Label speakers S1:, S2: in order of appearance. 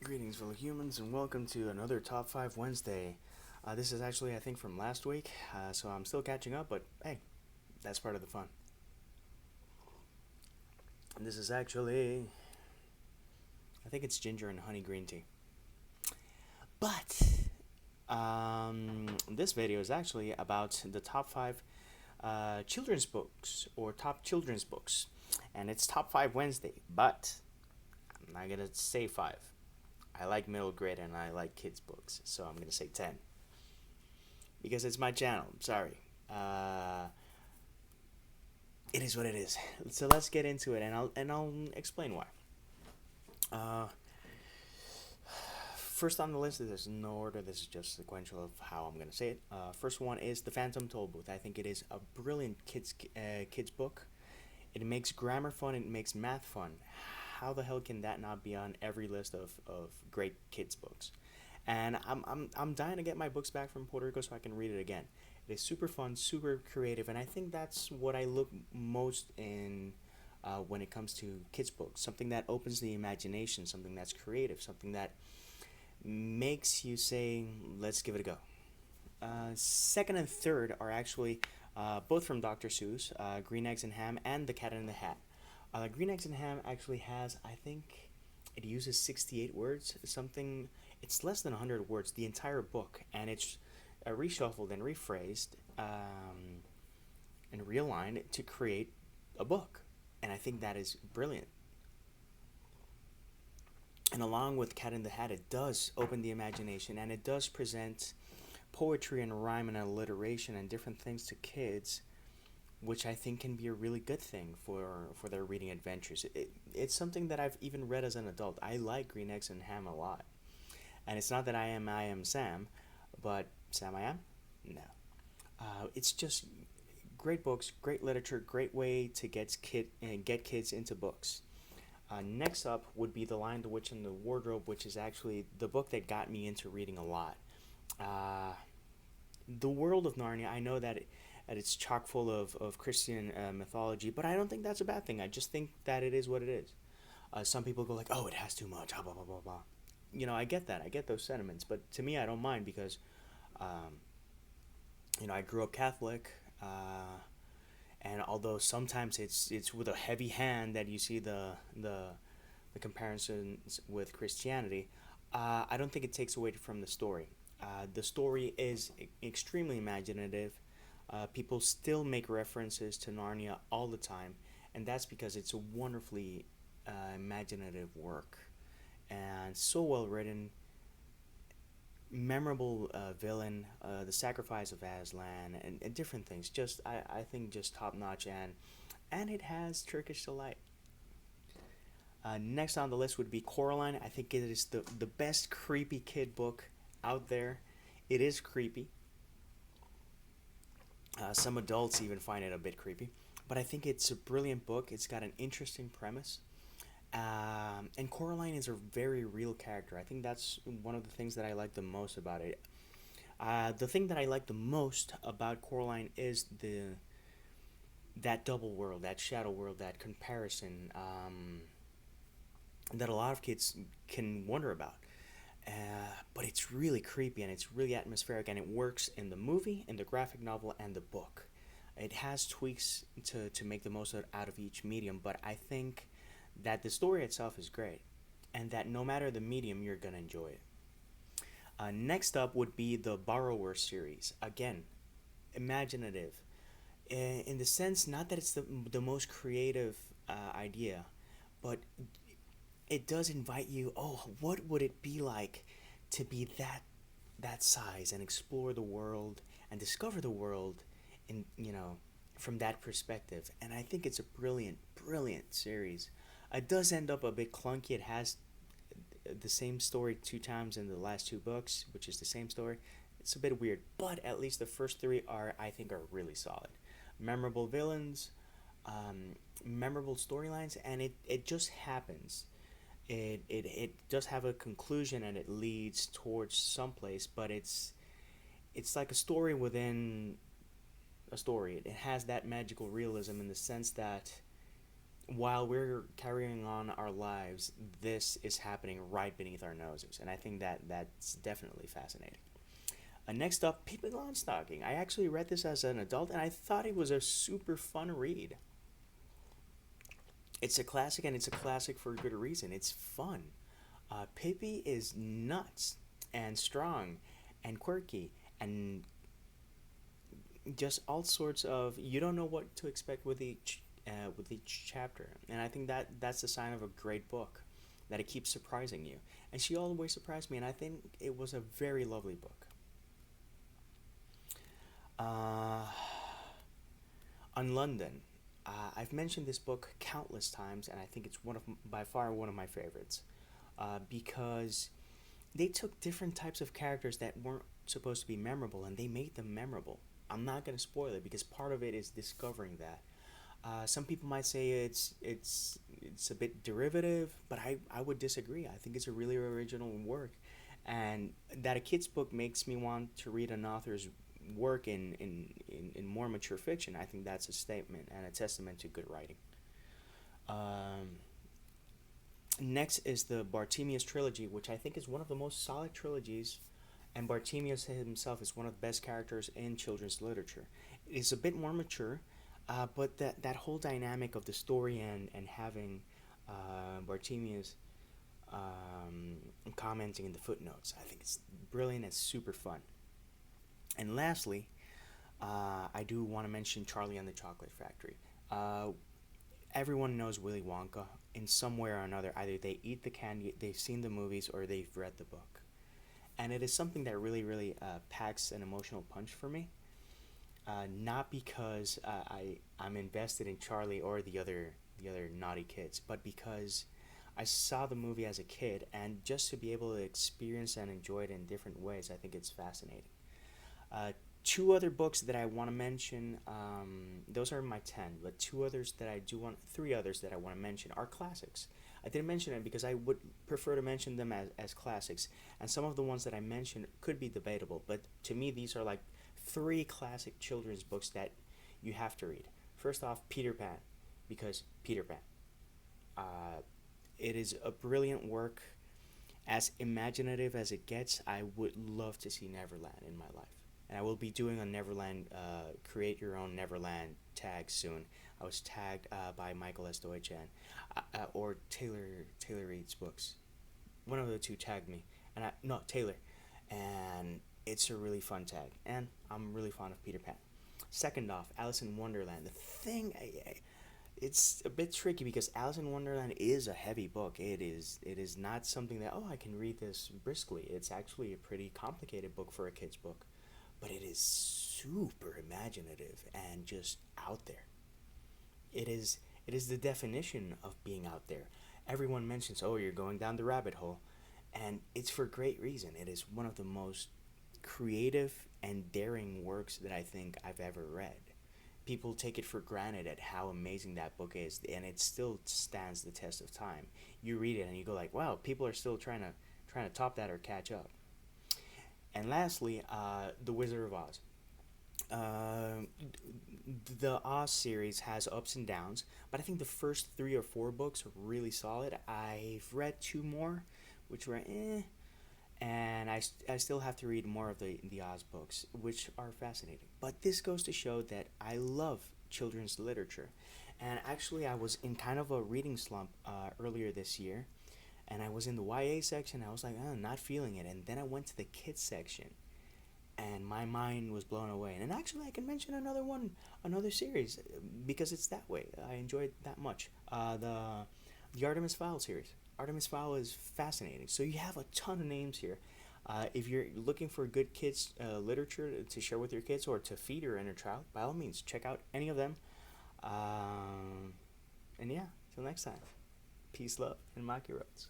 S1: Greetings, fellow humans, and welcome to another Top 5 Wednesday. This is actually, I think, from last week, so I'm still catching up, but hey, that's part of the fun. And this is actually, I think it's ginger and honey green tea. But, this video is actually about the top 5 children's books, or top children's books. And it's Top 5 Wednesday, but I'm not gonna say 5. I like middle grade and I like kids' books, so I'm gonna say 10. Because it's my channel. I'm sorry. It is what it is. So let's get into it, and I'll explain why. Uh, First on the list, there's no order. This is just sequential of how I'm gonna say it. First one is the Phantom TollBooth. I think it is a brilliant kids book. It makes grammar fun. It makes math fun. How the hell can that not be on every list of great kids books? And I'm dying to get my books back from Puerto Rico so I can read it again. It is super fun, super creative, and I think that's what I look most in when it comes to kids books. Something that opens the imagination, something that's creative, something that makes you say, "Let's give it a go." Second and third are actually both from Dr. Seuss, Green Eggs and Ham, and The Cat in the Hat. Green Eggs and Ham actually has, I think, it uses 68 words, something. It's less than 100 words, the entire book, and it's reshuffled and rephrased and realigned to create a book. And I think that is brilliant. And along with Cat in the Hat, it does open the imagination and it does present poetry and rhyme and alliteration and different things to kids, which I think can be a really good thing for their reading adventures. It's something that I've even read as an adult. I like Green Eggs and Ham a lot. And it's not that I am Sam, but Sam I am? No. It's just great books, great literature, great way to get kids into books. Next up would be The Lion, the Witch, and the Wardrobe, which is actually the book that got me into reading a lot. Uh, the world of Narnia, I know that it's chock full of Christian mythology, but I don't think that's a bad thing. I just think that it is what it is. Some people go like, "Oh, it has too much," blah blah blah blah blah. I get that. I get those sentiments, but to me, I don't mind because, um, I grew up Catholic, and although sometimes it's with a heavy hand that you see the comparisons with Christianity, I don't think it takes away from the story. The story is extremely imaginative. People still make references to Narnia all the time, and that's because it's a wonderfully imaginative work and so well written. Memorable villain, the sacrifice of Aslan, and different things. Just I think just top notch, and it has Turkish delight. Next on the list would be Coraline. I think it is the best creepy kid book out there. It is creepy. Some adults even find it a bit creepy, but I think it's a brilliant book. It's got an interesting premise. And Coraline is a very real character. I think that's one of the things that I like the most about it. The thing that I like the most about Coraline is the that double world, that shadow world, that comparison that a lot of kids can wonder about. But it's really creepy and it's really atmospheric, and it works in the movie, in the graphic novel, and the book. It has tweaks to make the most out of each medium, but I think that the story itself is great, and that no matter the medium, you're gonna enjoy it. Next up would be the Borrower series. Again, imaginative, in the sense not that it's the most creative idea, but it does invite you. Oh, what would it be like to be that size and explore the world and discover the world in from that perspective? And I think it's a brilliant series. It does end up a bit clunky. It has the same story two times in the last two books, which is the same story. It's a bit weird, but at least the first three I think are really solid. Memorable villains, memorable storylines, and it just happens. It does have a conclusion and it leads towards someplace, but it's like a story within a story. It has that magical realism in the sense that while we're carrying on our lives, this is happening right beneath our noses, and I think that's definitely fascinating. Next up, Pipi Longstocking. I actually read this as an adult, and I thought it was a super fun read. It's a classic, and it's a classic for a good reason. It's fun. Pippi is nuts and strong and quirky and just all sorts of, you don't know what to expect with each chapter, and I think that's the sign of a great book, that it keeps surprising you. And she always surprised me, and I think it was a very lovely book. Uh, on Lun Dun, I've mentioned this book countless times, and I think it's by far one of my favorites, because they took different types of characters that weren't supposed to be memorable, and they made them memorable. I'm not going to spoil it because part of it is discovering that. Some people might say it's a bit derivative, but I would disagree. I think it's a really original work, and that a kid's book makes me want to read an author's work in more mature fiction. I think that's a statement and a testament to good writing. Um, Next is the Bartimeus Trilogy, which I think is one of the most solid trilogies, and Bartimeus himself is one of the best characters in children's literature. It is a bit more mature, but that whole dynamic of the story and having Bartimeus commenting in the footnotes, I think it's brilliant and super fun. And lastly, I do want to mention Charlie and the Chocolate Factory. Uh, Everyone knows Willy Wonka in some way or another. Either they eat the candy, they've seen the movies, or they've read the book. And it is something that really packs an emotional punch for me. Not because I'm invested in Charlie or the other naughty kids, but because I saw the movie as a kid, and just to be able to experience and enjoy it in different ways, I think it's fascinating. Uh, Two other books that I want to mention, those are my 10, but three others that I want to mention are classics. I didn't mention it because I would prefer to mention them as classics, and some of the ones that I mentioned could be debatable, but to me, these are like three classic children's books that you have to read. First off, Peter Pan, because Peter Pan. Uh, it is a brilliant work. As imaginative as it gets, I would love to see Neverland in my life. And I will be doing a Neverland, create your own Neverland tag soon. I was tagged by Michael S. Deutschan, or Taylor Reed's books. One of the two tagged me, and no, Taylor, and it's a really fun tag. And I'm really fond of Peter Pan. Second off, Alice in Wonderland. It's a bit tricky because Alice in Wonderland is a heavy book. It is not something that, oh, I can read this briskly. It's actually a pretty complicated book for a kid's book, but it is super imaginative and just out there. It is the definition of being out there. Everyone mentions, oh, you're going down the rabbit hole, and it's for great reason. It is one of the most creative and daring works that I think I've ever read. People take it for granted at how amazing that book is, and it still stands the test of time. You read it and you go like, wow, people are still trying to top that or catch up. And lastly, The Wizard of Oz. Uh, the Oz series has ups and downs, but I think the first three or four books are really solid. I've read two more, which were and I still have to read more of the Oz books, which are fascinating. But this goes to show that I love children's literature. And actually, I was in kind of a reading slump earlier this year, and I was in the YA section. I was like, oh, not feeling it. And then I went to the kids section, and my mind was blown away. And actually, I can mention another series, because it's that way. I enjoyed that much. The Artemis Fowl series. Artemis Fowl is fascinating. So you have a ton of names here. If you're looking for good kids literature to share with your kids or to feed your inner child, by all means, check out any of them. And yeah, till next time. Peace, love, and maki roads.